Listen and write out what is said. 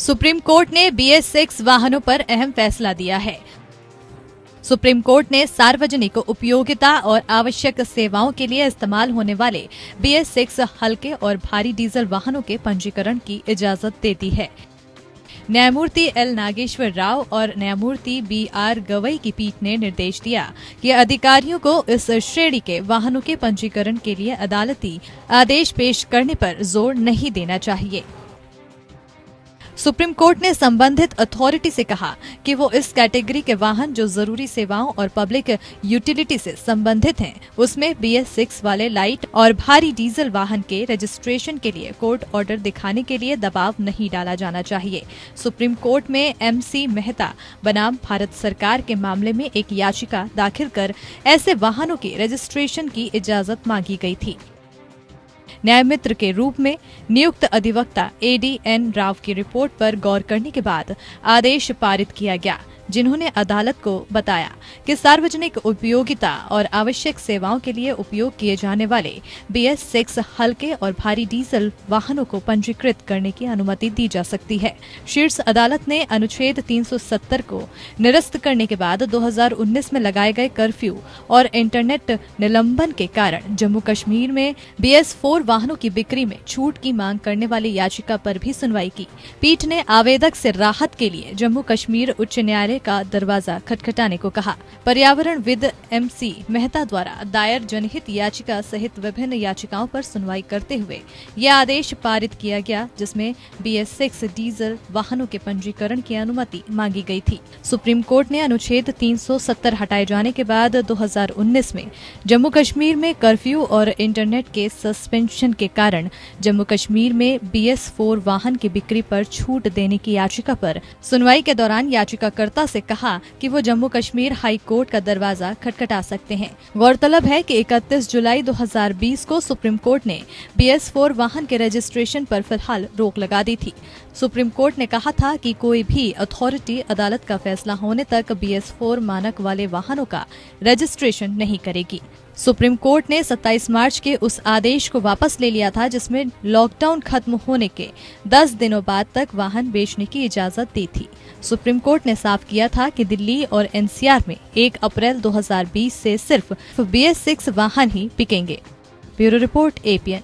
Supreme court ने BS6 वाहनों पर अहम फैसला दिया है। सुप्रीम कोर्ट ने सार्वजनिक उपयोगिता और आवश्यक सेवाओं के लिए इस्तेमाल होने वाले BS6 हल्के और भारी डीजल वाहनों के पंजीकरण की इजाजत दे दी है। न्यायमूर्ति L नागेश्वर राव और न्यायमूर्ति BR गवई की पीठ ने निर्देश दिया कि अधिकारियों को इस श्रेणी के वाहनों के पंजीकरण के लिए अदालती आदेश पेश करने पर जोर नहीं देना चाहिए। सुप्रीम कोर्ट ने संबंधित अथॉरिटी से कहा कि वो इस कैटेगरी के वाहन जो जरूरी सेवाओं और पब्लिक यूटिलिटी से संबंधित हैं, उसमें BS6 वाले लाइट और भारी डीजल वाहन के रजिस्ट्रेशन के लिए कोर्ट ऑर्डर दिखाने के लिए दबाव नहीं डाला जाना चाहिए। सुप्रीम कोर्ट में MC मेहता बनाम भारत सरकार के मामले में एक याचिका दाखिल कर ऐसे वाहनों के रजिस्ट्रेशन की इजाजत मांगी गई थी। न्यायमित्र के रूप में नियुक्त अधिवक्ता ADN राव की रिपोर्ट पर गौर करने के बाद आदेश पारित किया गया, जिन्होंने अदालत को बताया कि सार्वजनिक उपयोगिता और आवश्यक सेवाओं के लिए उपयोग किए जाने वाले BS6 हल्के और भारी डीजल वाहनों को पंजीकृत करने की अनुमति दी जा सकती है। शीर्ष अदालत ने अनुच्छेद 370 को निरस्त करने के बाद 2019 में लगाए गए कर्फ्यू और इंटरनेट निलंबन के कारण जम्मू कश्मीर में BS4 वाहनों की बिक्री में छूट की मांग करने वाली याचिका पर भी सुनवाई की। पीठ ने आवेदक से राहत के लिए जम्मू कश्मीर उच्च न्यायालय का दरवाजा खटखटाने को कहा। पर्यावरणविद MC मेहता द्वारा दायर जनहित याचिका सहित विभिन्न याचिकाओं पर सुनवाई करते हुए यह आदेश पारित किया गया, जिसमें BS6 डीजल वाहनों के पंजीकरण की अनुमति मांगी गई थी। सुप्रीम कोर्ट ने अनुच्छेद 370 हटाए जाने के बाद 2019 में जम्मू कश्मीर में कर्फ्यू और इंटरनेट के सस्पेंशन के कारण जम्मू कश्मीर में BS4 वाहन की बिक्री पर छूट देने की याचिका पर सुनवाई के दौरान याचिकाकर्ता से कहा कि वो जम्मू कश्मीर हाई कोर्ट का दरवाजा खटखटा सकते हैं। गौरतलब है कि 31 जुलाई 2020 को सुप्रीम कोर्ट ने BS4 वाहन के रजिस्ट्रेशन पर फिलहाल रोक लगा दी थी। सुप्रीम कोर्ट ने कहा था कि कोई भी अथॉरिटी अदालत का फैसला होने तक BS4 मानक वाले वाहनों का रजिस्ट्रेशन नहीं करेगी। सुप्रीम कोर्ट ने 27 मार्च के उस आदेश को वापस ले लिया था, जिसमें लॉकडाउन खत्म होने के 10 दिनों बाद तक वाहन बेचने की इजाजत दी थी। सुप्रीम कोर्ट ने साफ किया था कि दिल्ली और NCR में 1 अप्रैल 2020 से सिर्फ BS6 वाहन ही बिकेंगे। Bureau report APN।